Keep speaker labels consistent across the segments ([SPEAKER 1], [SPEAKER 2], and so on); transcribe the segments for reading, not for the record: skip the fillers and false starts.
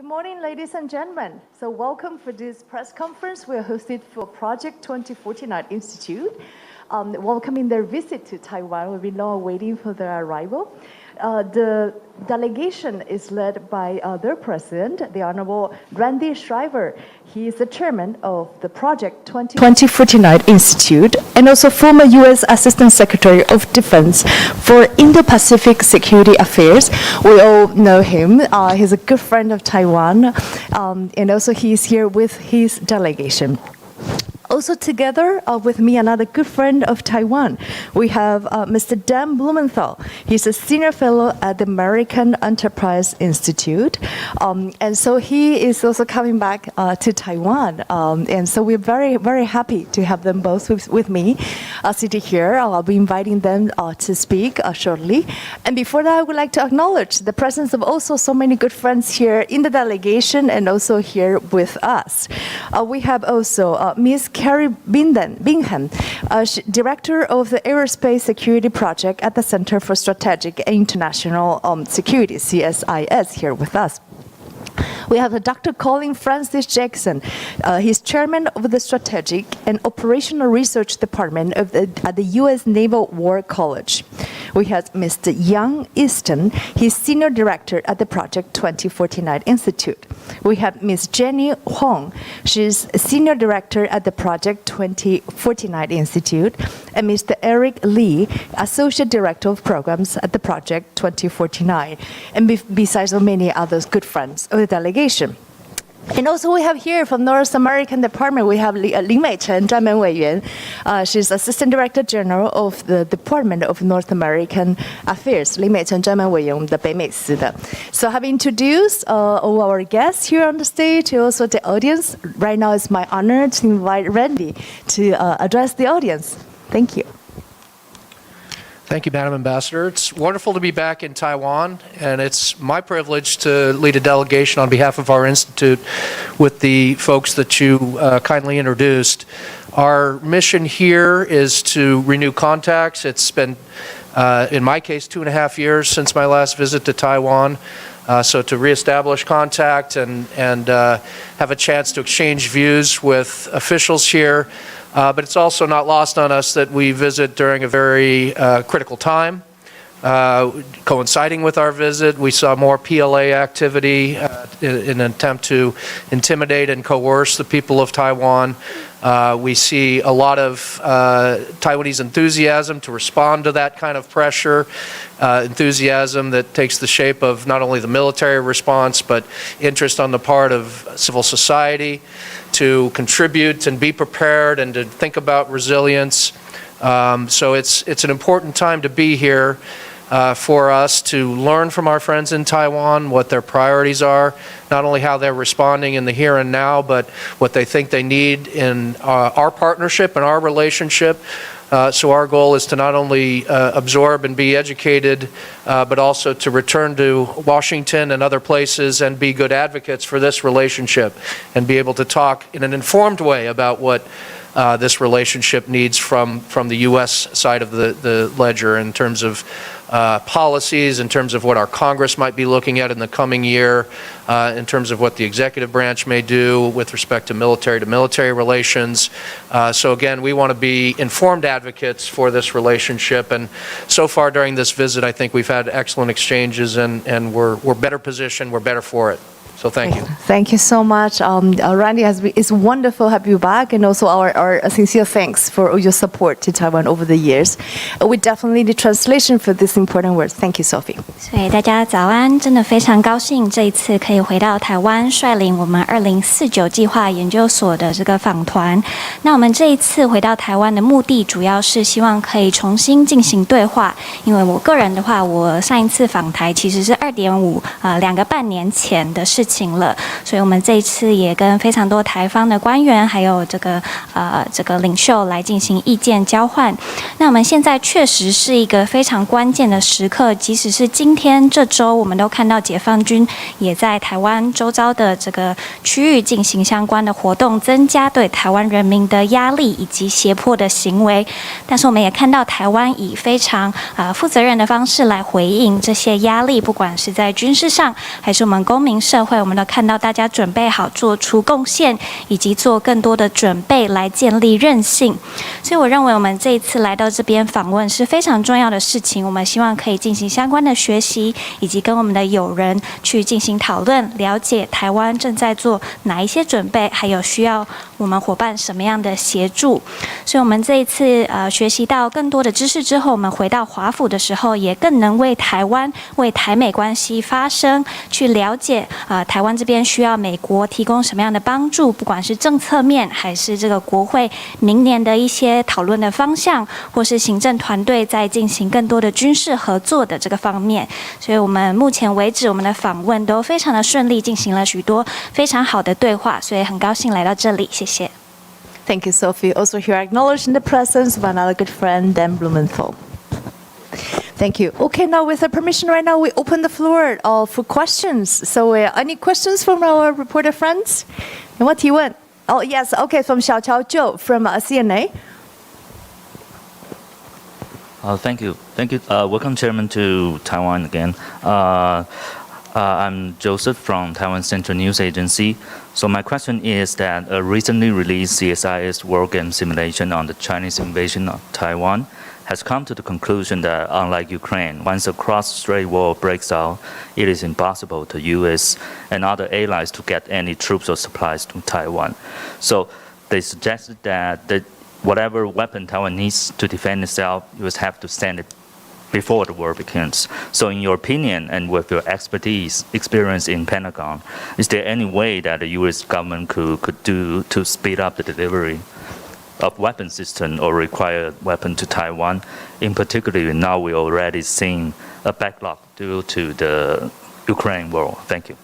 [SPEAKER 1] Good morning, ladies and gentlemen. So welcome for this press conference we are hosted for Project 2049 Institute, welcoming their visit to Taiwan. We've been long waiting for their arrival. The delegation is led by their president, the Honorable Randy Shriver. He is the chairman of the Project 2049 Institute and also former U.S. Assistant Secretary of Defense for Indo-Pacific Security Affairs. We all know him. He's a good friend of Taiwan, and also he's here with his delegation. Also together with me, another good friend of Taiwan, we have Mr. Dan Blumenthal. He's a senior fellow at the American Enterprise Institute. And so he is also coming back to Taiwan. And so we're very, very happy to have them both with me sitting here. I'll be inviting them to speak shortly. And before that, I would like to acknowledge the presence of also so many good friends here in the delegation and also here with us. We have also Ms. Carrie Bingham, Director of the Aerospace Security Project at the Center for Strategic and International Security, CSIS, here with us. We have Dr. Colin Francis Jackson. He's chairman of the Strategic and Operational Research Department at the U.S. Naval War College. We have Mr. Yang Easton. He's senior director at the Project 2049 Institute. We have Ms. Jenny Huang. She's senior director at the Project 2049 Institute. And Mr. Eric Lee, associate director of programs at the Project 2049. And besides many others, good friends of the delegation. And also we have here from North American Department, we have 林美辰专门委员. She's Assistant Director General of the Department of North American Affairs. 林美辰专门委员，我们的北美司的. So having introduced all our guests here on the stage, also the audience, right now it's my honor to invite Randy to address the audience. Thank you.
[SPEAKER 2] Thank you, Madam Ambassador. It's wonderful to be back in Taiwan, and it's my privilege to lead a delegation on behalf of our institute with the folks that you kindly introduced. Our mission here is to renew contacts. It's been, in my case, 2.5 years since my last visit to Taiwan. So to reestablish contact and have a chance to exchange views with officials here. But it's also not lost on us that we visit during a very critical time. Coinciding with our visit, we saw more PLA activity in an attempt to intimidate and coerce the people of Taiwan. We see a lot of Taiwanese enthusiasm to respond to that kind of pressure, enthusiasm that takes the shape of not only the military response, but interest on the part of civil society to contribute and be prepared and to think about resilience. So it's an important time to be here for us to learn from our friends in Taiwan what their priorities are, not only how they're responding in the here and now, but what they think they need in our partnership and our relationship. So our goal is to not only absorb and be educated, but also to return to Washington and other places and be good advocates for this relationship and be able to talk in an informed way about what this relationship needs from the U.S. side of the ledger in terms of policies, in terms of what our Congress might be looking at in the coming year, in terms of what the executive branch may do with respect to military relations. So again, we want to be informed advocates for this relationship, and so far during this visit, I think we've had excellent exchanges, and we're better positioned, we're better for it. So thank you.
[SPEAKER 1] Thank you so much. Randy, it's wonderful to have you back, and also our sincere thanks for your support to Taiwan over the years. We definitely need translation for this important words. Thank you, Sophie.
[SPEAKER 3] 所以大家早安，真的非常高兴这一次可以回到台湾，率领我们2049计划研究所的这个访团。那我们这一次回到台湾的目的，主要是希望可以重新进行对话。因为我个人的话，我上一次访台其实是2个半年前的事情。了，所以我们这一次也跟非常多台方的官员，还有这个领袖来进行意见交换。那我们现在确实是一个非常关键的时刻，即使是今天这周，我们都看到解放军也在台湾周遭的这个区域进行相关的活动，增加对台湾人民的压力以及胁迫的行为。但是我们也看到台湾以非常负责任的方式来回应这些压力，不管是在军事上，还是我们公民社会。我们都看到大家准备好做出贡献，以及做更多的准备来建立韧性。所以我认为我们这一次来到这边访问是非常重要的事情。我们希望可以进行相关的学习，以及跟我们的友人去进行讨论，了解台湾正在做哪一些准备，还有需要我们伙伴什么样的协助。所以我们这一次学习到更多的知识之后，我们回到华府的时候，也更能为台湾、为台美关系发声，去了解台湾这边需要美国提供什么样的帮助，不管是政策面，还是这个国会明年的一些讨论的方向，或是行政团队在进行更多的军事合作的这个方面。所以我们目前为止，我们的访问都非常的顺利，进行了许多非常好的对话，所以很高兴来到这里，谢谢。
[SPEAKER 1] Thank you, Sophie. Also here acknowledging the presence of another good friend, Dan Blumenthal. Thank you. Okay, now with the permission right now, we open the floor for questions. So any questions from our reporter friends? 有没有提问? Oh, yes. Okay, from Xiaoqiao Zhou from CNA.
[SPEAKER 4] Thank you. Welcome, Chairman, to Taiwan again. I'm Joseph from Taiwan Central News Agency. So my question is that a recently released CSIS war game simulation on the Chinese invasion of Taiwan has come to the conclusion that, unlike Ukraine, once a cross-strait war breaks out, it is impossible to U.S. and other allies to get any troops or supplies to Taiwan. So they suggested that whatever weapon Taiwan needs to defend itself, you would have to send it before the war begins. So in your opinion, and with your experience in Pentagon, is there any way that the U.S. government could do to speed up the delivery of weapon system or required weapon to Taiwan? In particular, now we're already seeing a backlog due to the Ukraine war. Thank you.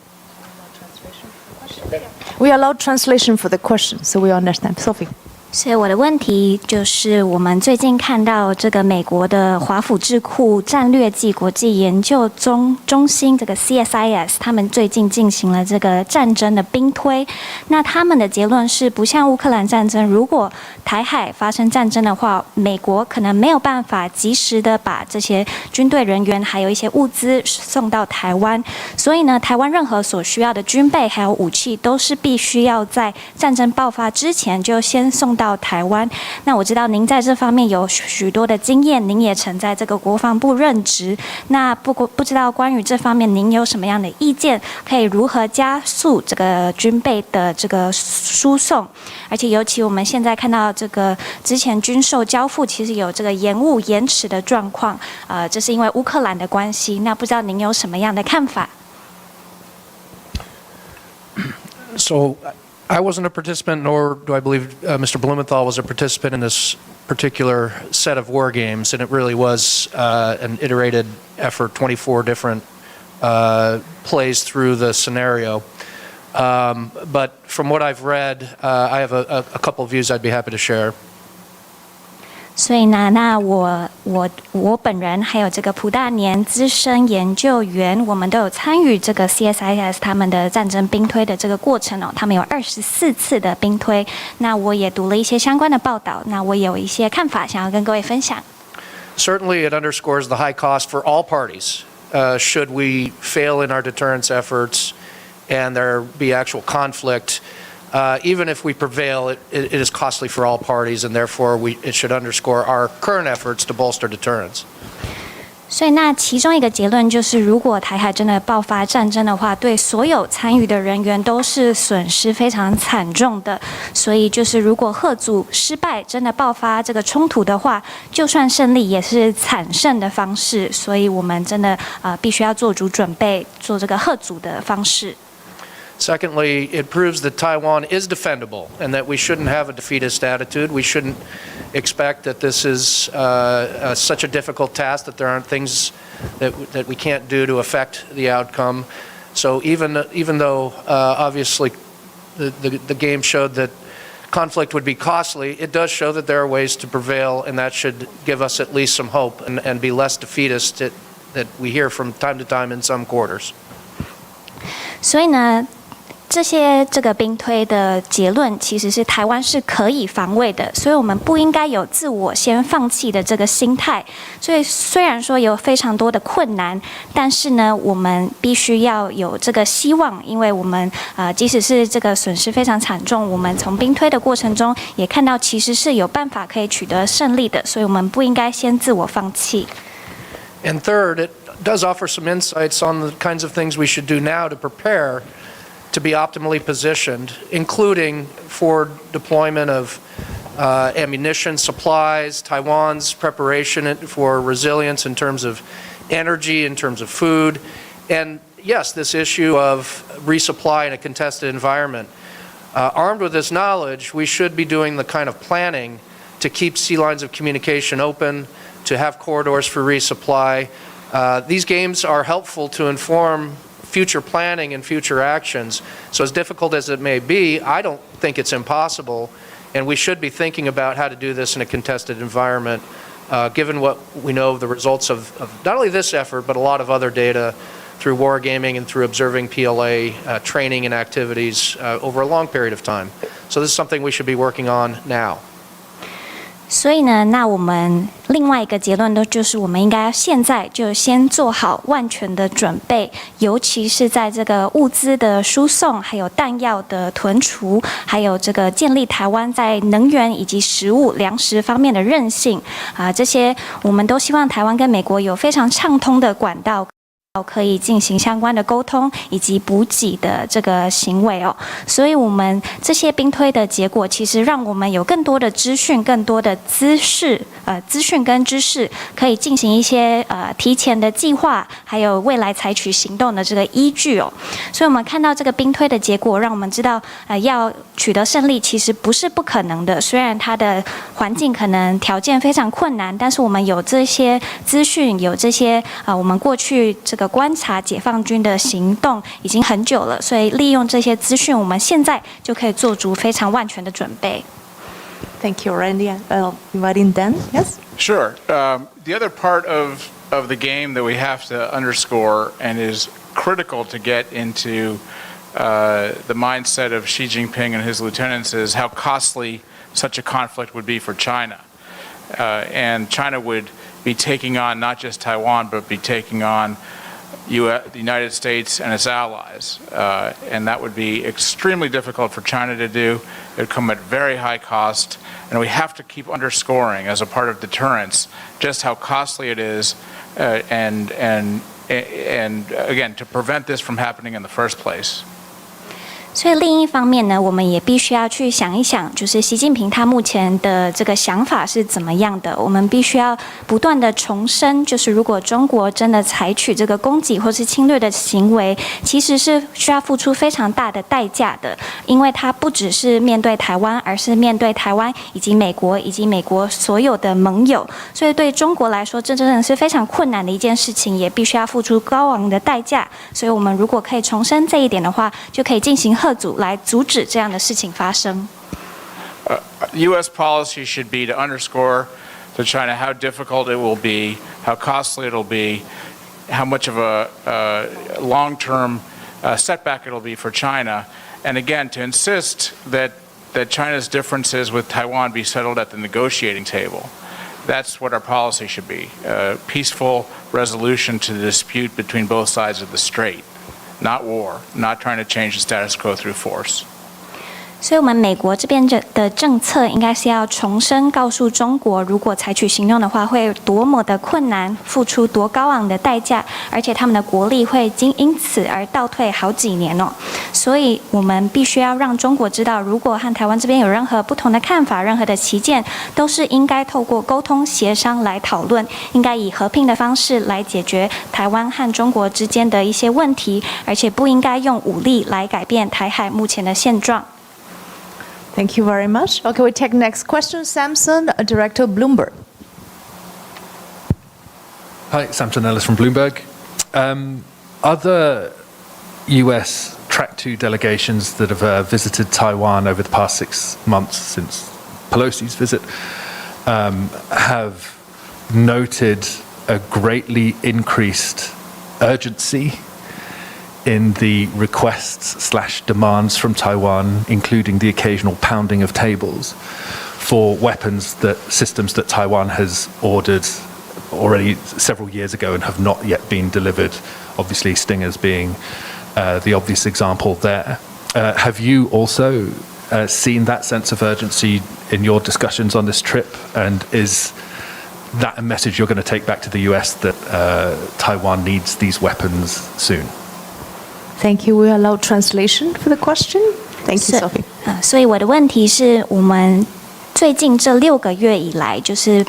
[SPEAKER 1] We allow translation for the question, so we understand. Sophie.
[SPEAKER 3] 所以我的问题就是，我们最近看到这个美国的华府智库战略暨国际研究中心这个 CSIS， 他们最近进行了这个战争的兵推。那他们的结论是，不像乌克兰战争，如果台海发生战争的话，美国可能没有办法及时的把这些军队人员还有一些物资送到台湾。所以呢，台湾任何所需要的军备还有武器，都是必须要在战争爆发之前就先送到台湾。那我知道您在这方面有许多的经验，您也曾在这个国防部任职。那不知道关于这方面您有什么样的意见？可以如何加速这个军备的这个输送？而且尤其我们现在看到这个之前军售交付其实有这个延误延迟的状况，这是因为乌克兰的关系。那不知道您有什么样的看法？
[SPEAKER 2] So I wasn't a participant, nor do I believe Mr. Blumenthal was a participant in this particular set of war games, and it really was an iterated effort, 24 different plays through the scenario. But from what I've read, I have a couple of views I'd be happy to share.
[SPEAKER 3] 所以呢，那我本人还有这个蒲大年资深研究员，我们都有参与这个 CSIS 他们的战争兵推的这个过程哦。他们有24次的兵推，那我也读了一些相关的报道，那我也有一些看法想要跟各位分享。
[SPEAKER 2] Certainly, it underscores the high cost for all parties. Should we fail in our deterrence efforts, and there be actual conflict. Even if we prevail, it is costly for all parties, and therefore it should underscore our current efforts to bolster deterrence.
[SPEAKER 3] 所以，那其中一个结论就是，如果台海真的爆发战争的话，对所有参与的人员都是损失非常惨重的。所以，就是如果嚇阻失败，真的爆发这个冲突的话，就算胜利也是惨胜的方式。所以我们真的必须要做足准备，做这个嚇阻的方式。
[SPEAKER 2] Secondly, it proves that Taiwan is defendable and that we shouldn't have a defeatist attitude. We shouldn't expect that this is such a difficult task, that there aren't things that we can't do to affect the outcome. So even though obviously the game showed that conflict would be costly, it does show that there are ways to prevail, and that should give us at least some hope and be less defeatist that we hear from time to time in some quarters.
[SPEAKER 3] 所以呢，这个兵推的结论其实是台湾是可以防卫的，所以我们不应该有自我先放弃的这个心态。所以虽然说有非常多的困难，但是呢，我们必须要有这个希望，因为我们即使是这个损失非常惨重，我们从兵推的过程中也看到其实是有办法可以取得胜利的，所以我们不应该先自我放弃。
[SPEAKER 2] And third, it does offer some insights on the kinds of things we should do now to prepare to be optimally positioned, including for deployment of ammunition supplies, Taiwan's preparation for resilience in terms of energy, in terms of food, and yes, this issue of resupply in a contested environment. Armed with this knowledge, we should be doing the kind of planning to keep sea lines of communication open, to have corridors for resupply. These games are helpful to inform future planning and future actions. So as difficult as it may be, I don't think it's impossible, and we should be thinking about how to do this in a contested environment, given what we know of the results of not only this effort, but a lot of other data through wargaming and through observing PLA training and activities over a long period of time. So this is something we should be working on now.
[SPEAKER 3] 所以呢，那我们另外一个结论就是我们应该现在就先做好万全的准备，尤其是在这个物资的输送，还有弹药的囤储，还有这个建立台湾在能源以及食物、粮食方面的韧性这些我们都希望台湾跟美国有非常畅通的管道，可以进行相关的沟通以及补给的这个行为哦，所以我们这些兵推的结果，其实让我们有更多的资讯、更多的资讯跟知识，可以进行一些提前的计划，还有未来采取行动的这个依据哦。所以我们看到这个兵推的结果，让我们知道要取得胜利其实不是不可能的。虽然它的环境可能条件非常困难，但是我们有这些资讯，有这些我们过去这个观察解放军的行动已经很久了，所以利用这些资讯，我们现在就可以做足非常万全的准备。
[SPEAKER 1] Thank you, Randy. Inviting Dan. Yes.
[SPEAKER 5] Sure. The other part of the game that we have to underscore and is critical to get into the mindset of Xi Jinping and his lieutenants is how costly such a conflict would be for China. And China would be taking on not just Taiwan, but be taking on the United States and its allies. And that would be extremely difficult for China to do. It would come at very high cost. And we have to keep underscoring as a part of deterrence just how costly it is and again, to prevent this from happening in the first place.
[SPEAKER 3] 所以另一方面呢，我们也必须要去想一想，就是习近平他目前的这个想法是怎么样的。我们必须要不断的重申，就是如果中国真的采取这个攻击或是侵略的行为，其实是需要付出非常大的代价的，因为它不只是面对台湾，而是面对台湾以及美国以及美国所有的盟友。所以对中国来说，这真的是非常困难的一件事情，也必须要付出高昂的代价。所以我们如果可以重申这一点的话，就可以进行贺阻来阻止这样的事情发生。
[SPEAKER 5] U.S. policy should be to underscore to China how difficult it will be, how costly it will be, how much of a long-term setback it will be for China, and again to insist that China's differences with Taiwan be settled at the negotiating table. That's what our policy should be: peaceful resolution to the dispute between both sides of the strait. Not war, not trying to change the status quo through force.
[SPEAKER 3] 所以我们美国这边的政策应该是要重申告诉中国，如果采取行动的话，会多么的困难，付出多高昂的代价，而且他们的国力会因此而倒退好几年哦。所以我们必须要让中国知道，如果和台湾这边有任何不同的看法，任何的歧见，都是应该透过沟通协商来讨论，应该以和平的方式来解决台湾和中国之间的一些问题，而且不应该用武力来改变台海目前的现状。
[SPEAKER 1] Thank you very much. Okay, we take next question. Samson, Director Bloomberg.
[SPEAKER 6] Hi, Samson Ellis from Bloomberg. Other US Track 2 delegations that have visited Taiwan over the past 6 months since Pelosi's visit have noted a greatly increased urgency in the requests/demands from Taiwan, including the occasional pounding of tables for systems that Taiwan has ordered already several years ago and have not yet been delivered, obviously Stingers being the obvious example there. Have you also seen that sense of urgency in your discussions on this trip, and is that a message you're going to take back to the US that Taiwan needs these weapons soon?
[SPEAKER 1] Thank you. We allow translation for the question. Thank you, Sophie.
[SPEAKER 3] 所以我的问题是我们最近这6个月以来，就是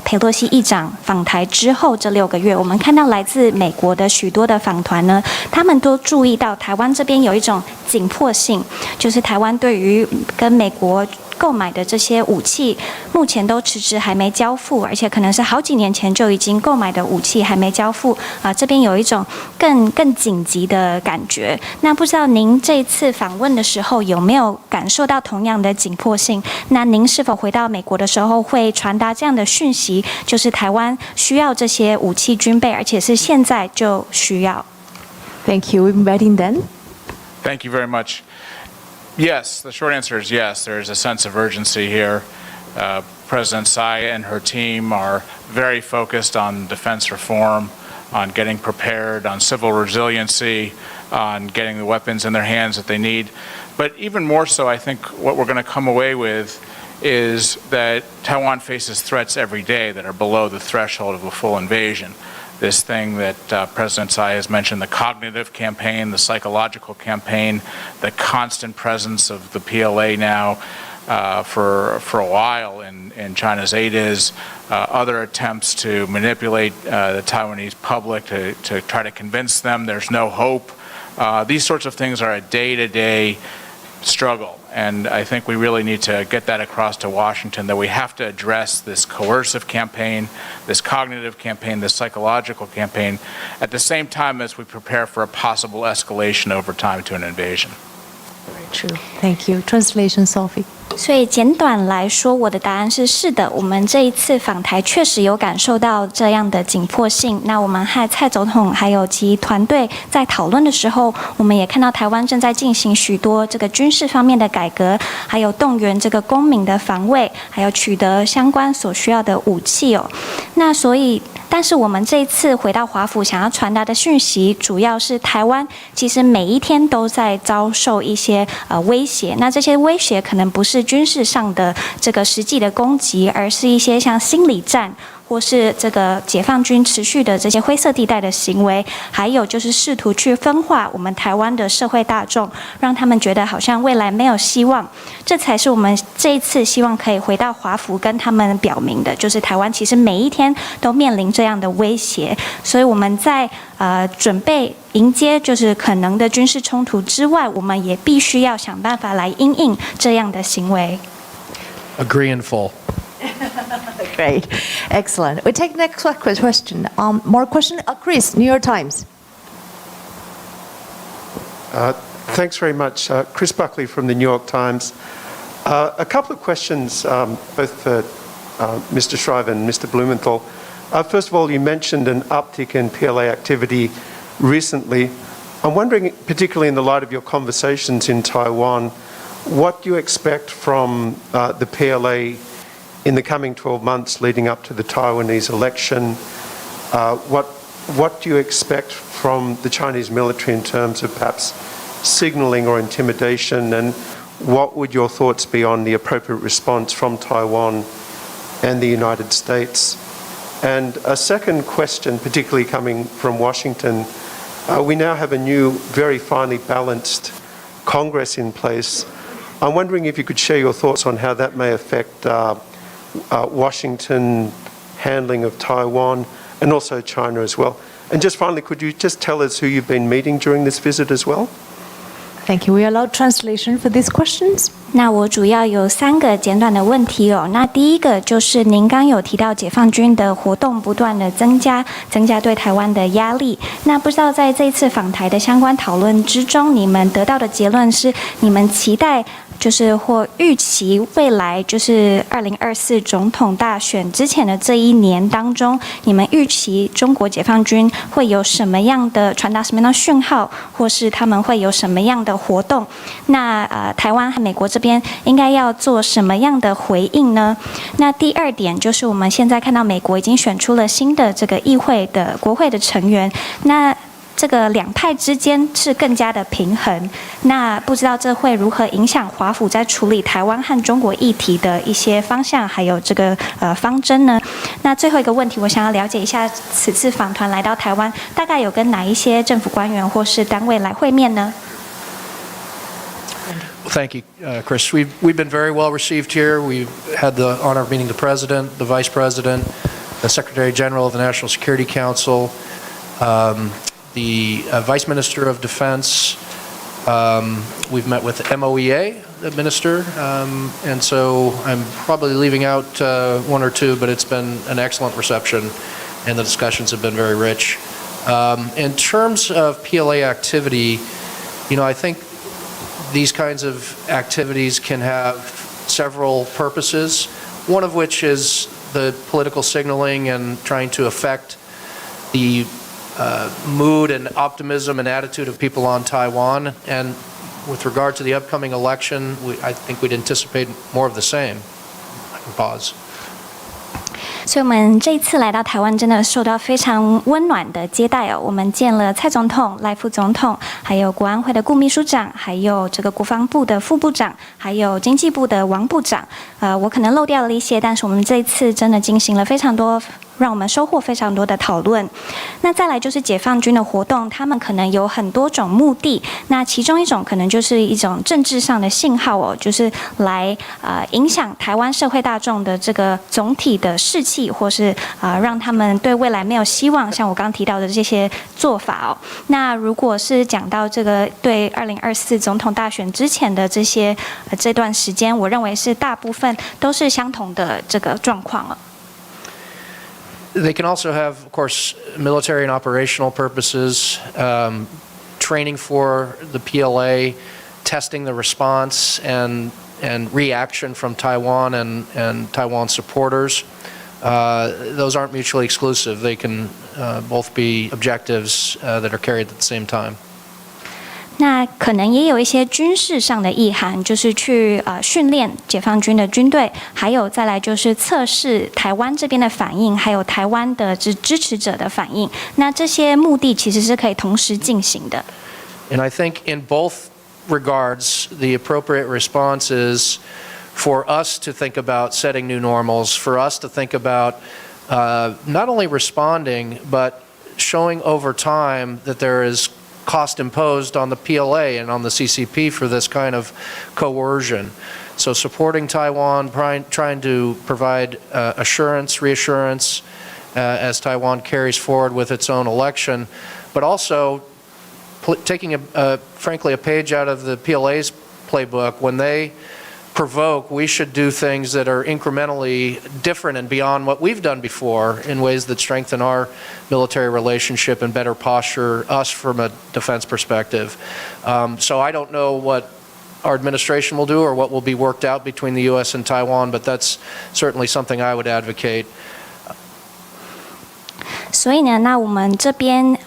[SPEAKER 3] 裴洛西议长访台之后这6个月，我们看到来自美国的许多的访团呢，他们都注意到台湾这边有一种紧迫性，就是台湾对于跟美国购买的这些武器，目前都迟迟还没交付，而且可能是好几年前就已经购买的武器还没交付这边有一种更紧急的感觉。那不知道您这次访问的时候有没有感受到同样的紧迫性？那您是否回到美国的时候会传达这样的讯息，就是台湾需要这些武器军备，而且是现在就需要？
[SPEAKER 1] Thank you. Inviting then.
[SPEAKER 5] Thank you very much. Yes, the short answer is yes. There is a sense of urgency here. President Tsai and her team are very focused on defense reform, on getting prepared, on civil resiliency, on getting the weapons in their hands that they need. But even more so, I think what we're going to come away with is that Taiwan faces threats every day that are below the threshold of a full invasion. This thing that President Tsai has mentioned, the cognitive campaign, the psychological campaign, the constant presence of the PLA now for a while in China's AIDs, other attempts to manipulate the Taiwanese public to try to convince them there's no hope. These sorts of things are a day-to-day struggle. And I think we really need to get that across to Washington, that we have to address this coercive campaign, this cognitive campaign, this psychological campaign, at the same time as we prepare for a possible escalation over time to an invasion.
[SPEAKER 1] Very true. Thank you. Translation, Sophie.
[SPEAKER 3] 所以简短来说，我的答案是是的。我们这一次访台确实有感受到这样的紧迫性。那我们和蔡总统还有其团队在讨论的时候，我们也看到台湾正在进行许多这个军事方面的改革，还有动员这个公民的防卫，还有取得相关所需要的武器哦。那所以，但是我们这一次回到华府，想要传达的讯息，主要是台湾其实每一天都在遭受一些威胁。那这些威胁可能不是军事上的这个实际的攻击，而是一些像心理战，或是这个解放军持续的这些灰色地带的行为，还有就是试图去分化我们台湾的社会大众，让他们觉得好像未来没有希望。这才是我们这一次希望可以回到华府跟他们表明的，就是台湾其实每一天都面临这样的威胁，所以我们在准备迎接就是可能的军事冲突之外，我们也必须要想办法来因应这样的行为。
[SPEAKER 2] Agree in full.
[SPEAKER 1] Great. Excellent. We take the next question. More question? Chris, New York Times.
[SPEAKER 7] Thanks very much. Chris Buckley from the New York Times. A couple of questions, both for Mr. Shriver and Mr. Blumenthal. First of all, you mentioned an uptick in PLA activity recently. I'm wondering, particularly in the light of your conversations in Taiwan, what do you expect from the PLA in the coming 12 months leading up to the Taiwanese election? What do you expect from the Chinese military in terms of perhaps signaling or intimidation? And what would your thoughts be on the appropriate response from Taiwan and the United States? And a second question, particularly coming from Washington, we now have a new, very finely balanced Congress in place. I'm wondering if you could share your thoughts on how that may affect Washington handling of Taiwan and also China as well. And just finally, could you just tell us who you've been meeting during this visit as well?
[SPEAKER 1] Thank you. We allow translation for these questions.
[SPEAKER 3] 那我主要有3个简短的问题哦。那第一个就是您刚有提到解放军的活动不断的增加对台湾的压力。那不知道在这一次访台的相关讨论之中，你们得到的结论是你们期待就是或预期未来就是2024总统大选之前的这一年当中，你们预期中国解放军会有什么样的传达什么样的讯号，或是他们会有什么样的活动？那台湾和美国这边应该要做什么样的回应呢？那第二点就是我们现在看到美国已经选出了新的这个议会的国会的成员，那这个两派之间是更加的平衡，那不知道这会如何影响华府在处理台湾和中国议题的一些方向，还有这个方针呢？那最后一个问题，我想要了解一下，此次访团来到台湾，大概有跟哪一些政府官员或是单位来会面呢？
[SPEAKER 2] Thank you, Chris. We've been very well received here. We've had the honor of meeting the President, the Vice President, the Secretary General of the National Security Council, the Vice Minister of Defense. We've met with MOEA, the Minister, and so I'm probably leaving out one or two, but it's been an excellent reception, and the discussions have been very rich. In terms of PLA activity, I think these kinds of activities can have several purposes, one of which is the political signaling and trying to affect the mood and optimism and attitude of people on Taiwan. And with regard to the upcoming election, I think we'd anticipate more of the same. I can pause.
[SPEAKER 3] 所以我们这一次来到台湾，真的受到非常温暖的接待哦。我们见了蔡总统、赖副总统，还有国安会的顾秘书长，还有这个国防部的副部长，还有经济部的王部长。我可能漏掉了一些，但是我们这一次真的进行了非常多，让我们收获非常多的讨论。那再来就是解放军的活动，他们可能有很多种目的。那其中一种可能就是一种政治上的信号哦，就是来影响台湾社会大众的这个总体的士气，或是让他们对未来没有希望。像我刚刚提到的这些做法哦。那如果是讲到这个对2024总统大选之前的这段时间，我认为是大部分都是相同的这个状况了。
[SPEAKER 2] They can also have, of course, military and operational purposes, training for the PLA, testing the response and reaction from Taiwan and Taiwan supporters. Those aren't mutually exclusive. They can both be objectives that are carried at the same time.
[SPEAKER 3] 那可能也有一些军事上的意涵，就是去训练解放军的军队，还有再来就是测试台湾这边的反应，还有台湾的支持者的反应。那这些目的其实是可以同时进行的。
[SPEAKER 2] And I think in both regards, the appropriate response is for us to think about setting new normals, for us to think about not only responding, but showing over time that there is cost imposed on the PLA and on the CCP for this kind of coercion. So supporting Taiwan, trying to provide reassurance as Taiwan carries forward with its own election, but also taking frankly a page out of the PLA's playbook. When they provoke, we should do things that are incrementally different and beyond what we've done before in ways that strengthen our military relationship and better posture us from a defense perspective. So I don't know what our administration will do or what will be worked out between the U.S. and Taiwan, but that's certainly something I would advocate.
[SPEAKER 3] 所以呢，那我们这边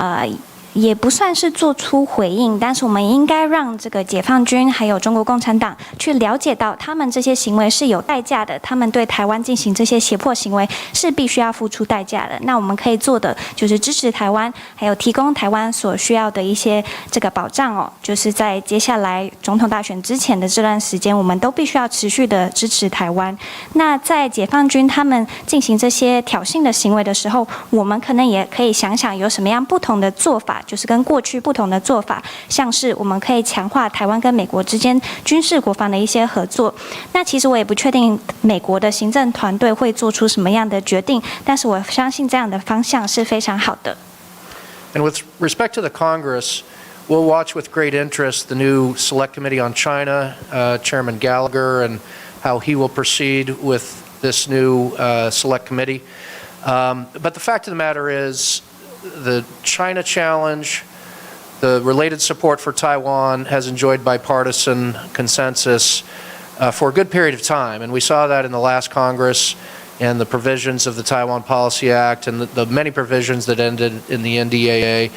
[SPEAKER 3] 也不算是做出回应，但是我们应该让这个解放军还有中国共产党去了解到，他们这些行为是有代价的，他们对台湾进行这些胁迫行为是必须要付出代价的。那我们可以做的就是支持台湾，还有提供台湾所需要的一些这个保障哦，就是在接下来总统大选之前的这段时间，我们都必须要持续的支持台湾。那在解放军他们进行这些挑衅的行为的时候，我们可能也可以想想有什么样不同的做法。就是跟过去不同的做法，像是我们可以强化台湾跟美国之间军事国防的一些合作。那其实我也不确定美国的行政团队会做出什么样的决定，但是我相信这样的方向是非常好的。
[SPEAKER 2] And with respect to the Congress, we'll watch with great interest the new Select Committee on China, Chairman Gallagher, and how he will proceed with this new Select Committee. But the fact of the matter is, the China challenge, the related support for Taiwan has enjoyed bipartisan consensus for a good period of time, and we saw that in the last Congress and the provisions of the Taiwan Policy Act and the many provisions that ended in the NDAA.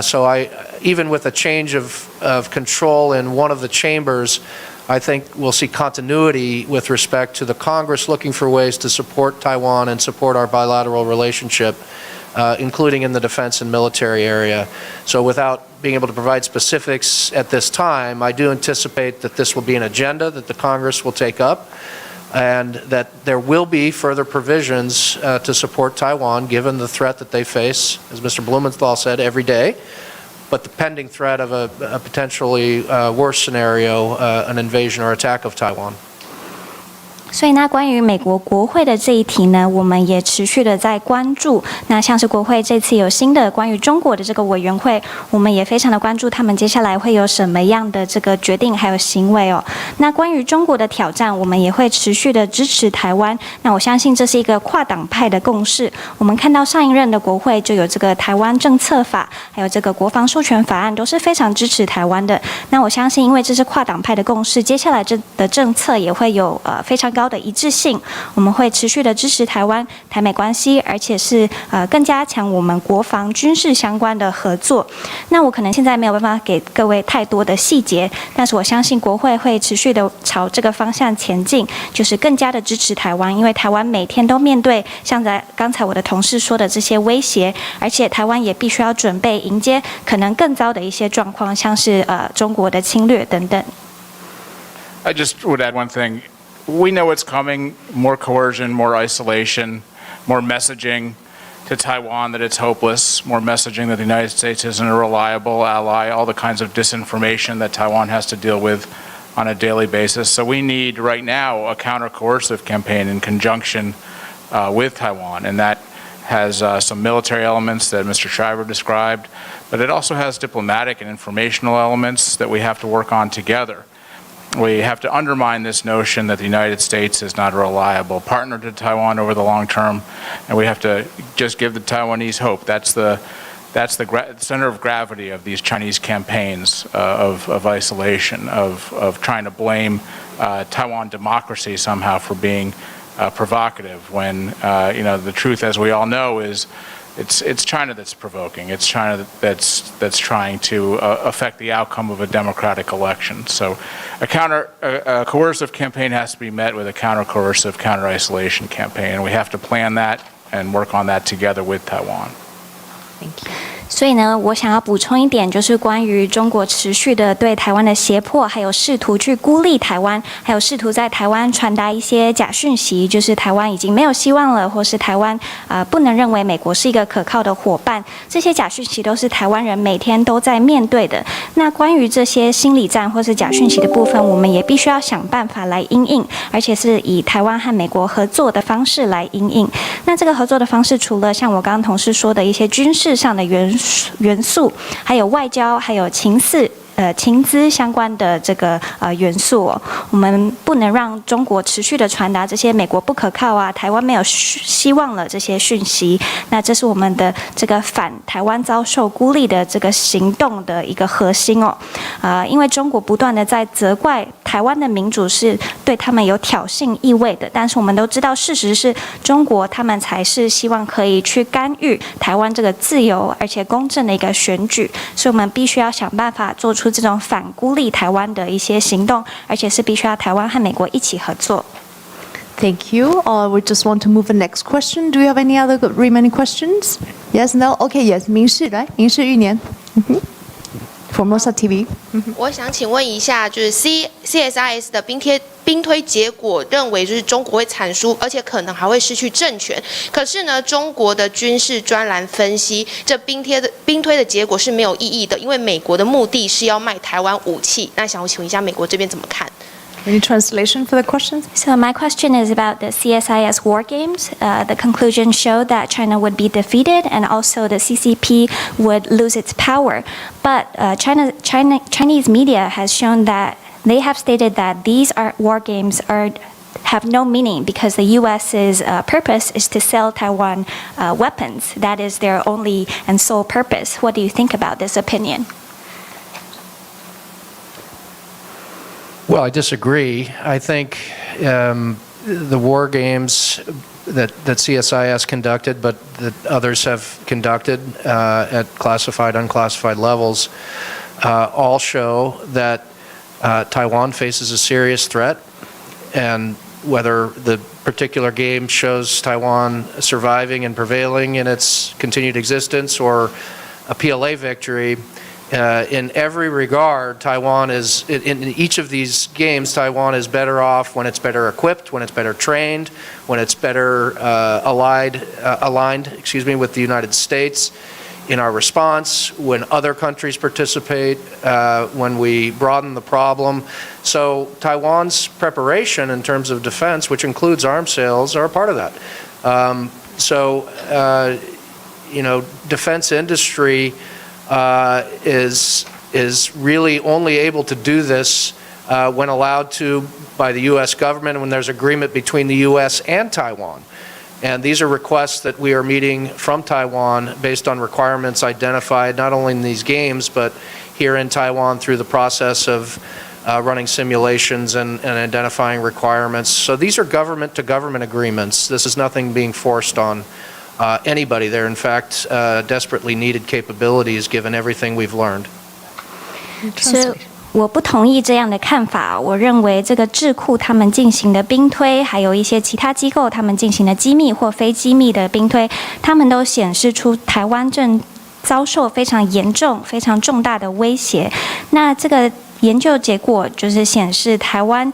[SPEAKER 2] So even with a change of control in one of the chambers, I think we'll see continuity with respect to the Congress looking for ways to support Taiwan and support our bilateral relationship, including in the defense and military area. So without being able to provide specifics at this time, I do anticipate that this will be an agenda that the Congress will take up, and that there will be further provisions to support Taiwan given the threat that they face, as Mr. Blumenthal said, every day, but the pending threat of a potentially worse scenario, an invasion or attack of Taiwan.
[SPEAKER 3] 所以那关于美国国会的这一题呢，我们也持续的在关注。那像是国会这次有新的关于中国的这个委员会，我们也非常的关注他们接下来会有什么样的这个决定还有行为哦。那关于中国的挑战，我们也会持续的支持台湾。那我相信这是一个跨党派的共识。我们看到上一任的国会就有这个台湾政策法，还有这个国防授权法案，都是非常支持台湾的。那我相信，因为这是跨党派的共识，接下来这的政策也会有非常高的一致性，我们会持续的支持台湾台美关系，而且是更加强我们国防军事相关的合作。那我可能现在没有办法给各位太多的细节，但是我相信国会会持续的朝这个方向前进，就是更加的支持台湾，因为台湾每天都面对像刚才我的同事说的这些威胁，而且台湾也必须要准备迎接可能更糟的一些状况，像是中国的侵略等等。
[SPEAKER 5] I just would add one thing. We know it's coming, more coercion, more isolation, more messaging to Taiwan that it's hopeless, more messaging that the United States isn't a reliable ally, all the kinds of disinformation that Taiwan has to deal with on a daily basis. So we need right now a counter-coercive campaign in conjunction with Taiwan, and that has some military elements that Mr. Shriver described, but it also has diplomatic and informational elements that we have to work on together. We have to undermine this notion that the United States is not a reliable partner to Taiwan over the long term, and we have to just give the Taiwanese hope. That's the center of gravity of these Chinese campaigns of isolation, of trying to blame Taiwan democracy somehow for being provocative, when the truth, as we all know, is it's China that's provoking. It's China that's trying to affect the outcome of a democratic election. So a coercive campaign has to be met with a counter-coercive, counter-isolation campaign, and we have to plan that and work on that together with Taiwan.
[SPEAKER 1] Thank you.
[SPEAKER 3] 所以呢，我想要补充一点，就是关于中国持续的对台湾的胁迫，还有试图去孤立台湾，还有试图在台湾传达一些假讯息，就是台湾已经没有希望了，或是台湾不能认为美国是一个可靠的伙伴，这些假讯息都是台湾人每天都在面对的。那关于这些心理战或是假讯息的部分，我们也必须要想办法来因应，而且是以台湾和美国合作的方式来因应。那这个合作的方式，除了像我刚刚同事说的一些军事上的元素，还有外交，还有情资相关的这个元素哦，我们不能让中国持续的传达这些美国不可靠啊，台湾没有希望了这些讯息。那这是我们的这个反台湾遭受孤立的这个行动的一个核心哦。因为中国不断的在责怪台湾的民主是对他们有挑衅意味的，但是我们都知道事实是中国他们才是希望可以去干预台湾这个自由而且公正的一个选举，所以我们必须要想办法做出这种反孤立台湾的一些行动，而且是必须要台湾和美国一起合作。
[SPEAKER 1] Thank you. We just want to move the next question. Do you have any other remaining questions? Yes, no? Okay, yes. 民视来，民视玉年。Formosa TV.
[SPEAKER 8] 我想请问一下，就是 CSIS 的兵推结果认为就是中国会惨输，而且可能还会失去政权。可是呢，中国的军事专栏分析，这兵推的结果是没有意义的，因为美国的目的是要卖台湾武器。那想请问一下，美国这边怎么看？
[SPEAKER 1] Any translation for the question?
[SPEAKER 3] So my question is about the CSIS war games. The conclusion showed that China would be defeated and also the CCP would lose its power. But Chinese media has shown that they have stated that these war games have no meaning because the U.S.'s purpose is to sell Taiwan weapons. That is their only and sole purpose. What do you think about this opinion?
[SPEAKER 2] Well, I disagree. I think the war games that CSIS conducted, but that others have conducted at classified, unclassified levels, all show that Taiwan faces a serious threat, and whether the particular game shows Taiwan surviving and prevailing in its continued existence or a PLA victory, in every regard, Taiwan is, in each of these games, Taiwan is better off when it's better equipped, when it's better trained, when it's better aligned with the United States in our response, when other countries participate, when we broaden the problem. So Taiwan's preparation in terms of defense, which includes arms sales, are a part of that. Defense industry is really only able to do this when allowed to by the U.S. government, when there's agreement between the U.S. and Taiwan. And these are requests that we are meeting from Taiwan based on requirements identified not only in these games, but here in Taiwan through the process of running simulations and identifying requirements. So these are government-to-government agreements. This is nothing being forced on anybody. They're in fact desperately needed capabilities given everything we've learned.
[SPEAKER 3] 我不同意这样的看法。我认为这个智库他们进行的兵推，还有一些其他机构他们进行的机密或非机密的兵推，他们都显示出台湾正遭受非常严重、非常重大的威胁。那这个研究结果就是显示，台湾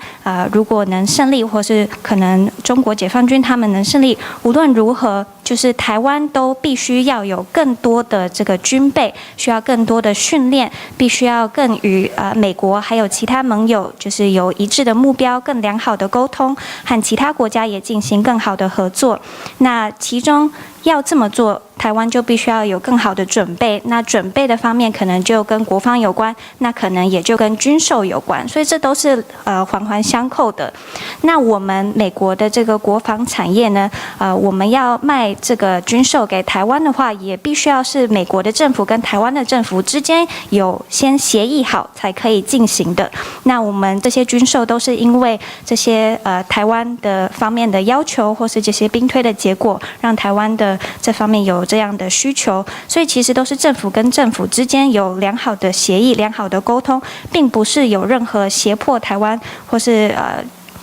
[SPEAKER 3] 如果能胜利，或是可能中国解放军他们能胜利，无论如何，就是台湾都必须要有更多的这个军备，需要更多的训练，必须要更与美国还有其他盟友就是有一致的目标，更良好的沟通，和其他国家也进行更好的合作。那其中要这么做，台湾就必须要有更好的准备。那准备的方面可能就跟国防有关，那可能也就跟军售有关，所以这都是环环相扣的。那我们美国的这个国防产业呢，我们要卖这个军售给台湾的话，也必须要是美国的政府跟台湾的政府之间有先协议好才可以进行的。那我们这些军售都是因为这些台湾的方面的要求，或是这些兵推的结果，让台湾的这方面有这样的需求，所以其实都是政府跟政府之间有良好的协议、良好的沟通，并不是有任何胁迫台湾或是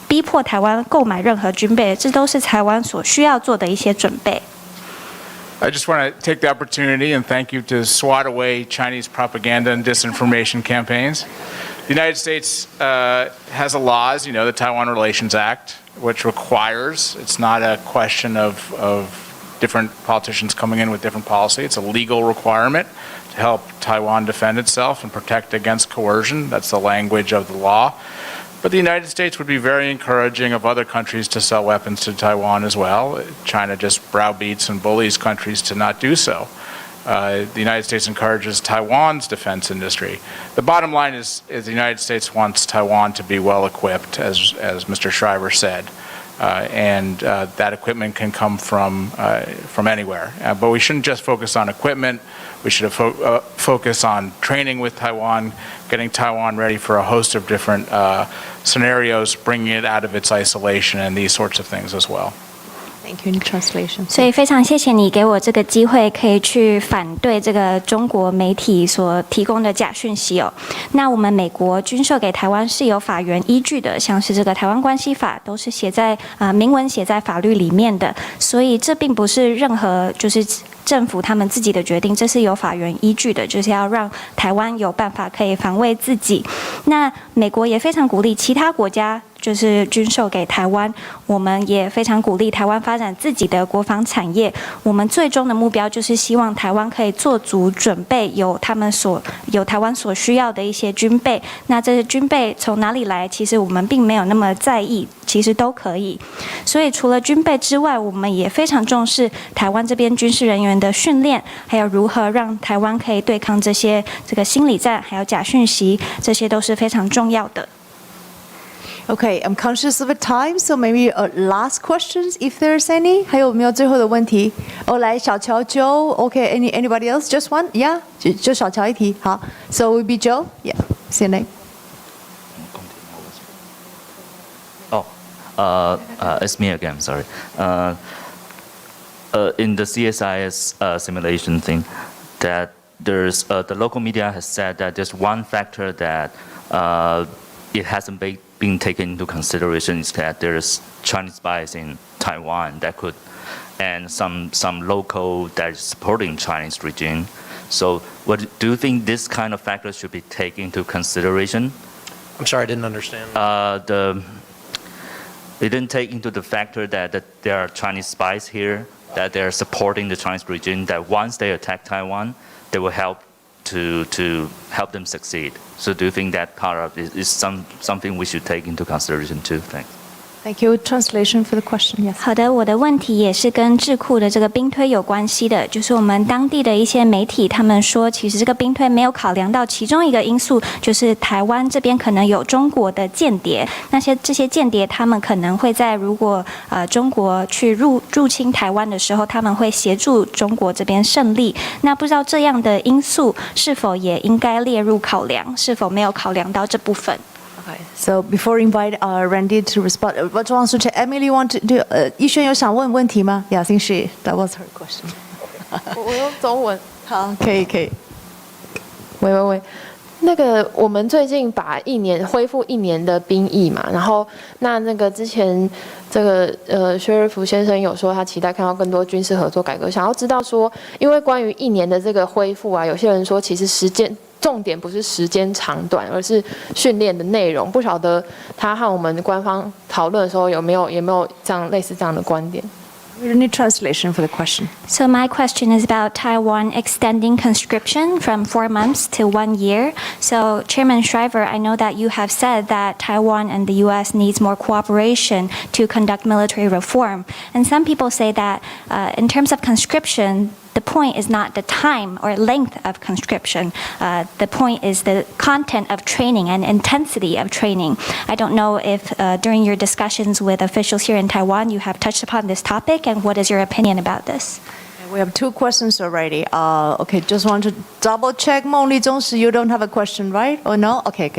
[SPEAKER 3] 逼迫台湾购买任何军备，这都是台湾所需要做的一些准备。
[SPEAKER 5] I just want to take the opportunity and thank you to swat away Chinese propaganda and disinformation campaigns. The United States has a laws, the Taiwan Relations Act, which requires, it's not a question of different politicians coming in with different policy. It's a legal requirement to help Taiwan defend itself and protect against coercion. That's the language of the law. But the United States would be very encouraging of other countries to sell weapons to Taiwan as well. China just browbeats and bullies countries to not do so. The United States encourages Taiwan's defense industry. The bottom line is the United States wants Taiwan to be well equipped, as Mr. Shriver said. And that equipment can come from anywhere. But we shouldn't just focus on equipment. We should focus on training with Taiwan, getting Taiwan ready for a host of different scenarios, bringing it out of its isolation, and these sorts of things as well.
[SPEAKER 1] Thank you. In translation.
[SPEAKER 3] 所以非常谢谢你给我这个机会，可以去反对这个中国媒体所提供的假讯息哦。那我们美国军售给台湾是有法源依据的，像是这个台湾关系法都是写在明文写在法律里面的，所以这并不是任何就是政府他们自己的决定，这是有法源依据的，就是要让台湾有办法可以防卫自己。那美国也非常鼓励其他国家就是军售给台湾，我们也非常鼓励台湾发展自己的国防产业。我们最终的目标就是希望台湾可以做足准备，有台湾所需要的一些军备。那这些军备从哪里来？其实我们并没有那么在意，其实都可以。所以除了军备之外，我们也非常重视台湾这边军事人员的训练，还有如何让台湾可以对抗这个心理战，还有假讯息，这些都是非常重要的。
[SPEAKER 1] Okay, I'm conscious of the time, so maybe last questions, if there's any. 还有没有最后的问题？来小乔 Joe. Okay, anybody else? Just one? Yeah, 就小乔一题。好 ，So it will be Joe. Yeah, see you next.
[SPEAKER 4] It's me again, sorry. In the CSIS simulation thing, that there's the local media has said that there's one factor that it hasn't been taken into consideration is that there's Chinese spies in Taiwan that could, and some local that is supporting Chinese regime. So, do you think this kind of factor should be taken into consideration?
[SPEAKER 2] I'm sorry, I didn't understand.
[SPEAKER 4] They didn't take into the factor that there are Chinese spies here, that they're supporting the Chinese regime, that once they attack Taiwan, they will help to help them succeed. So do you think that part of it is something we should take into consideration too? Thanks.
[SPEAKER 1] Thank you. Translation for the question. Yes.
[SPEAKER 3] 好的，我的问题也是跟智库的这个兵推有关系的，就是我们当地的一些媒体，他们说，其实这个兵推没有考量到其中一个因素，就是台湾这边可能有中国的间谍，这些间谍他们可能会在如果中国去入侵台湾的时候，他们会协助中国这边胜利。那不知道这样的因素是否也应该列入考量，是否没有考量到这部分？
[SPEAKER 1] Okay. So before invite Randy to respond, 我装出去 Emily want to do 逸轩有想问问题吗 ？Yeah, I think that was her question.
[SPEAKER 8] 我用中文。
[SPEAKER 1] 好，可以。
[SPEAKER 8] 喂，那个我们最近把恢复1年的兵役嘛，然后那个之前这个薛瑞福先生有说他期待看到更多军事合作改革，想要知道说，因为关于1年的这个恢复啊，有些人说其实重点不是时间长短，而是训练的内容。不晓得他和我们官方讨论的时候有没有类似这样的观点？
[SPEAKER 1] We need translation for the question.
[SPEAKER 3] So my question is about Taiwan extending conscription from 4 months to 1 year. So Chairman Shriver, I know that you have said that Taiwan and the U.S. needs more cooperation to conduct military reform. And some people say that in terms of conscription, the point is not the time or length of conscription. The point is the content of training and intensity of training. I don't know if during your discussions with officials here in Taiwan, you have touched upon this topic, and what is your opinion about this?
[SPEAKER 1] We have 2 questions already. Okay, just want to double check, 孟丽忠实, you don't have a question, right? Or no? Okay.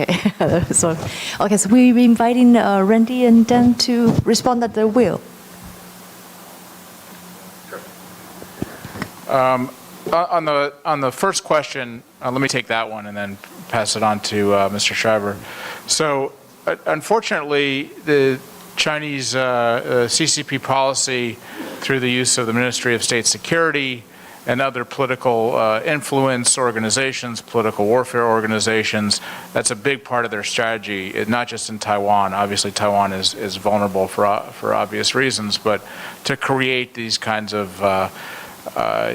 [SPEAKER 1] so we're inviting Randy and Dan to respond at their will.
[SPEAKER 5] On the first question, let me take that one and then pass it on to Mr. Shriver. So, unfortunately, the Chinese CCP policy, through the use of the Ministry of State Security and other political influence organizations, political warfare organizations, that's a big part of their strategy, not just in Taiwan. Obviously, Taiwan is vulnerable for obvious reasons, but to create these kinds of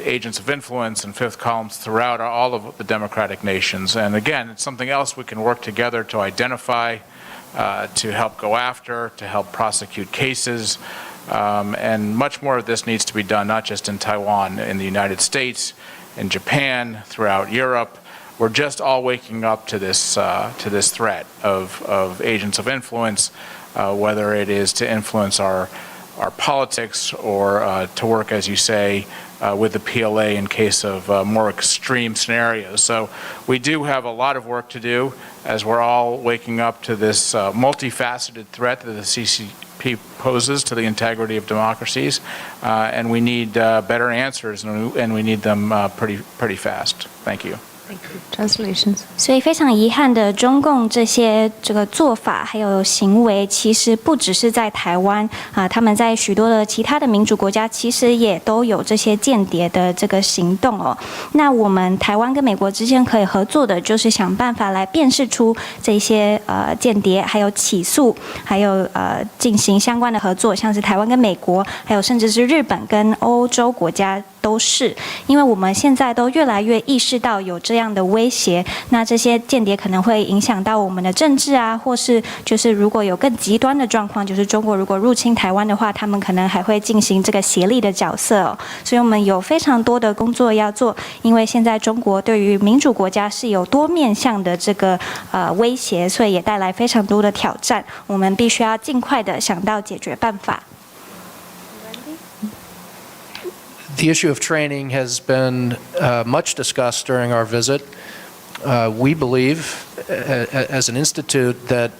[SPEAKER 5] agents of influence and fifth columns throughout all of the democratic nations. And again, it's something else we can work together to identify, to help go after, to help prosecute cases. And much more of this needs to be done, not just in Taiwan, in the United States, in Japan, throughout Europe. We're just all waking up to this threat of agents of influence, whether it is to influence our politics or to work, as you say, with the PLA in case of more extreme scenarios. So we do have a lot of work to do as we're all waking up to this multifaceted threat that the CCP poses to the integrity of democracies, and we need better answers, and we need them pretty fast. Thank you.
[SPEAKER 1] Thank you. Translations.
[SPEAKER 3] 所以非常遗憾的，中共这个做法还有行为，其实不只是在台湾他们在许多的其他的民主国家，其实也都有这些间谍的这个行动哦。那我们台湾跟美国之间可以合作的，就是想办法来辨识出这些间谍，还有起诉，还有进行相关的合作，像是台湾跟美国，还有甚至是日本跟欧洲国家。都是，因为我们现在都越来越意识到有这样的威胁，那这些间谍可能会影响到我们的政治啊，或是就是如果有更极端的状况，就是中国如果入侵台湾的话，他们可能还会进行这个协力的角色哦。所以我们有非常多的工作要做，因为现在中国对于民主国家是有多面向的这个威胁，所以也带来非常多的挑战，我们必须要尽快的想到解决办法。
[SPEAKER 2] The issue of training has been much discussed during our visit. We believe, as an institute, that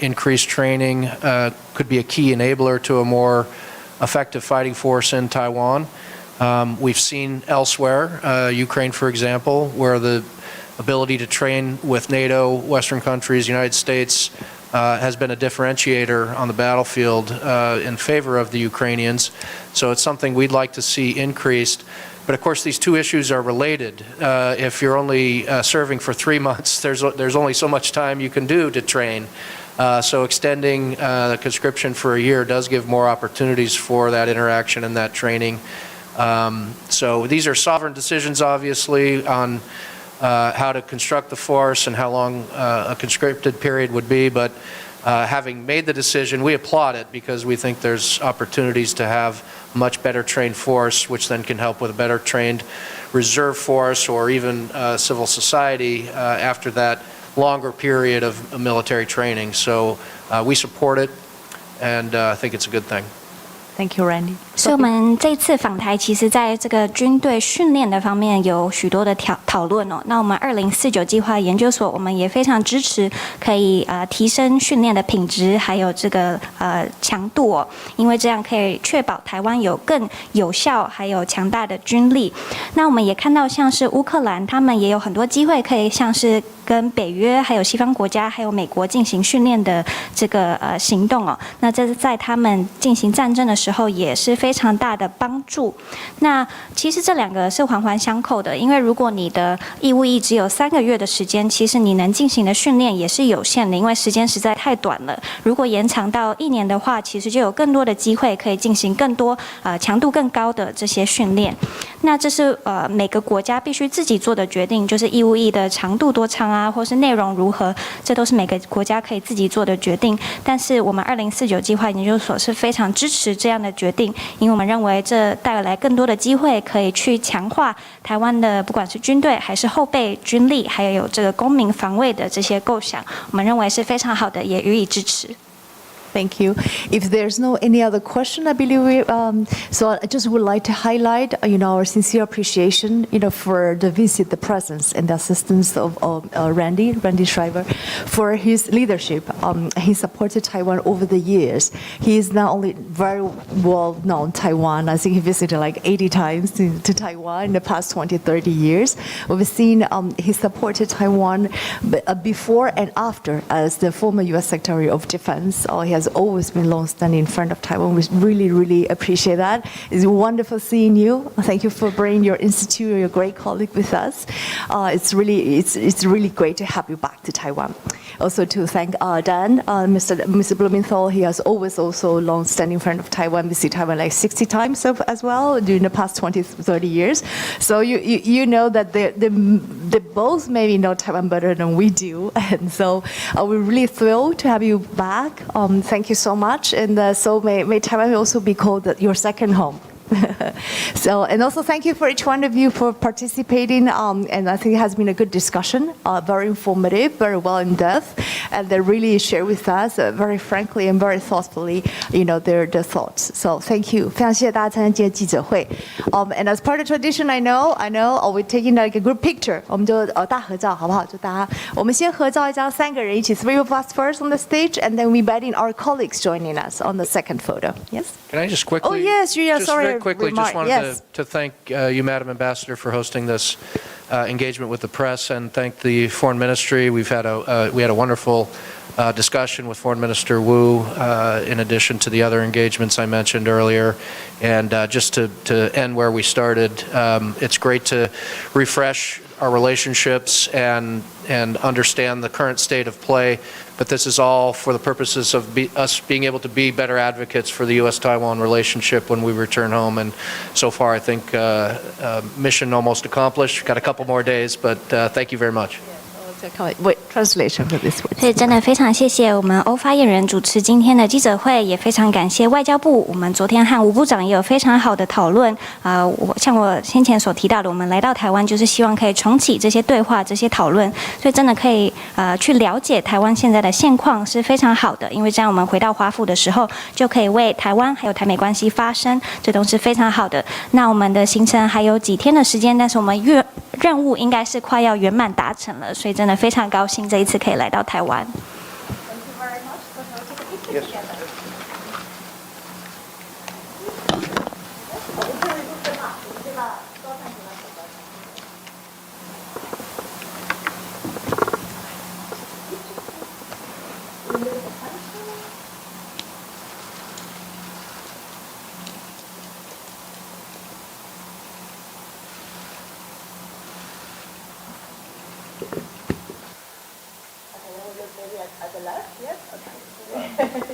[SPEAKER 2] increased training could be a key enabler to a more effective fighting force in Taiwan. We've seen elsewhere, Ukraine, for example, where the ability to train with NATO, Western countries, United States, has been a differentiator on the battlefield in favor of the Ukrainians. So it's something we'd like to see increased. But of course, these two issues are related. If you're only serving for 3 months, there's only so much time you can do to train. So extending the conscription for a year does give more opportunities for that interaction and that training. So these are sovereign decisions, obviously, on how to construct the force and how long a conscripted period would be. But having made the decision, we applaud it because we think there's opportunities to have much better trained force, which then can help with a better trained reserve force or even civil society after that longer period of military training. So we support it, and I think it's a good thing.
[SPEAKER 1] Thank you, Randy.
[SPEAKER 3] 所以我们这次访台，其实在这个军队训练的方面有许多的讨论哦。那我们2049计划研究所，我们也非常支持，可以提升训练的品质，还有这个强度哦，因为这样可以确保台湾有更有效还有强大的军力。那我们也看到，像是乌克兰，他们也有很多机会可以像是跟北约、还有西方国家、还有美国进行训练的这个行动哦。那这是在他们进行战争的时候，也是非常大的帮助。那其实这两个是环环相扣的，因为如果你的义务役只有3个月的时间，其实你能进行的训练也是有限的，因为时间实在太短了。如果延长到1年的话，其实就有更多的机会可以进行更多强度更高的这些训练。那这是每个国家必须自己做的决定，就是义务役的长度多长啊，或是内容如何，这都是每个国家可以自己做的决定。但是我们2049计划研究所是非常支持这样的决定，因为我们认为这带来更多的机会，可以去强化台湾的不管是军队还是后备军力，还有这个公民防卫的这些构想，我们认为是非常好的，也予以支持。
[SPEAKER 1] Thank you. If there's no any other question, I believe so I just would like to highlight, our sincere appreciation, for the visit, the presence, and the assistance of Randy Schreiber, for his leadership. He supported Taiwan over the years. He is not only very well known Taiwan. I think he visited like 80 times to Taiwan in the past 20, 30 years. We've seen he supported Taiwan before and after as the former U.S. Secretary of Defense. He has always been long-standing in front of Taiwan. We really, really appreciate that. It's wonderful seeing you. Thank you for bringing your institute, your great colleague with us. It's really great to have you back to Taiwan. Also to thank Dan, Mr. Blumenthal. He has always also long-standing friend of Taiwan. Visit Taiwan like 60 times as well during the past 20, 30 years. So you know that they both maybe know Taiwan better than we do. And so we're really thrilled to have you back. Thank you so much. And so may Taiwan also be called your second home. And also thank you for each one of you for participating. And I think it has been a good discussion, very informative, very well in depth, and they really share with us very frankly and very thoughtfully, their thoughts. So thank you. 非常谢谢大家参加今天记者会。And as part of tradition, I know, we're taking like a group picture. 我们就大合照，好不好？就大家，我们先合照一张，3个人一起 ，3 of us first on the stage, and then we inviting our colleagues joining us on the second photo. Yes.
[SPEAKER 2] Can I just quickly?
[SPEAKER 1] Oh yes,
[SPEAKER 2] just
[SPEAKER 1] sorry.
[SPEAKER 2] Very quickly, just wanted
[SPEAKER 1] yes.
[SPEAKER 2] to thank you, Madam Ambassador, for hosting this engagement with the press, and thank the Foreign Ministry. We had a wonderful discussion with Foreign Minister Wu, in addition to the other engagements I mentioned earlier. And just to end where we started, it's great to refresh our relationships and understand the current state of play. But this is all for the purposes of us being able to be better advocates for the U.S.-Taiwan relationship when we return home. And so far, I think mission almost accomplished. Got a couple more days, but thank you very much.
[SPEAKER 1] Wait, translation for this one.
[SPEAKER 3] 所以真的非常谢谢我们欧发言人主持今天的记者会，也非常感谢外交部。我们昨天和吴部长也有非常好的讨论。像我先前所提到的，我们来到台湾就是希望可以重启这些对话、这些讨论，所以真的可以去了解台湾现在的现况是非常好的。因为这样我们回到华府的时候，就可以为台湾还有台美关系发声，这都是非常好的。那我们的行程还有几天的时间，但是我们任务应该是快要圆满达成了，所以真的非常高兴这一次可以来到台湾。
[SPEAKER 1] Thank you very much.
[SPEAKER 7] Yes.
[SPEAKER 1] At the left, yes? Okay.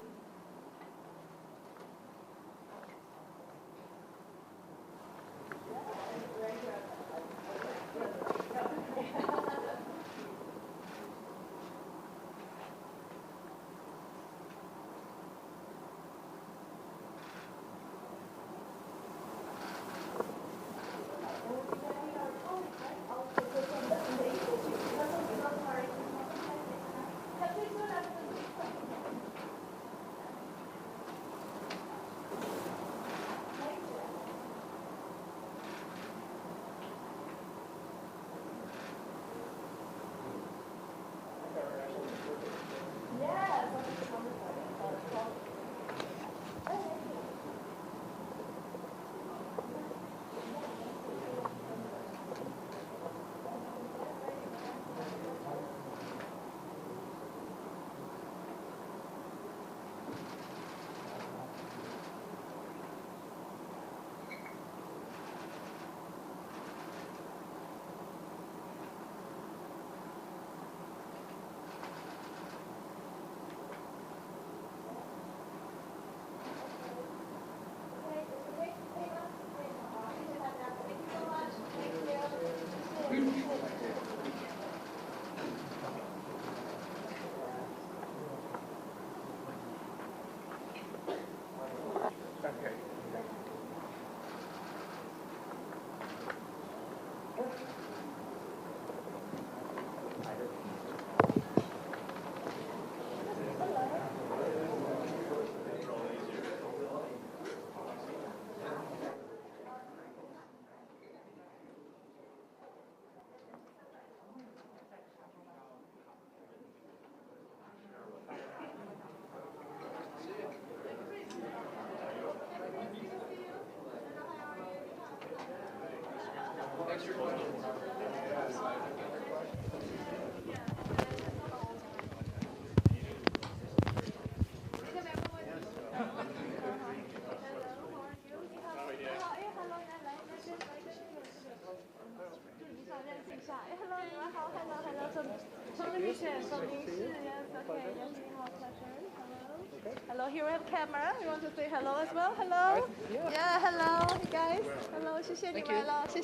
[SPEAKER 1] Hello, here we have camera. You want to say hello as well? Hello. Yeah, hello, you guys. Hello， 谢谢你们了，谢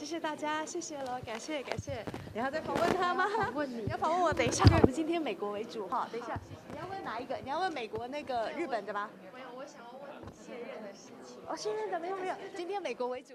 [SPEAKER 1] 谢大家，谢谢了，感谢。你要再访问他吗？访问你，要访问我。等一下，我们今天美国为主哈。等一下，你要问哪一个？你要问美国那个日本的吗？没有，我想要问现任的事情。哦，现任的没有，今天美国为主。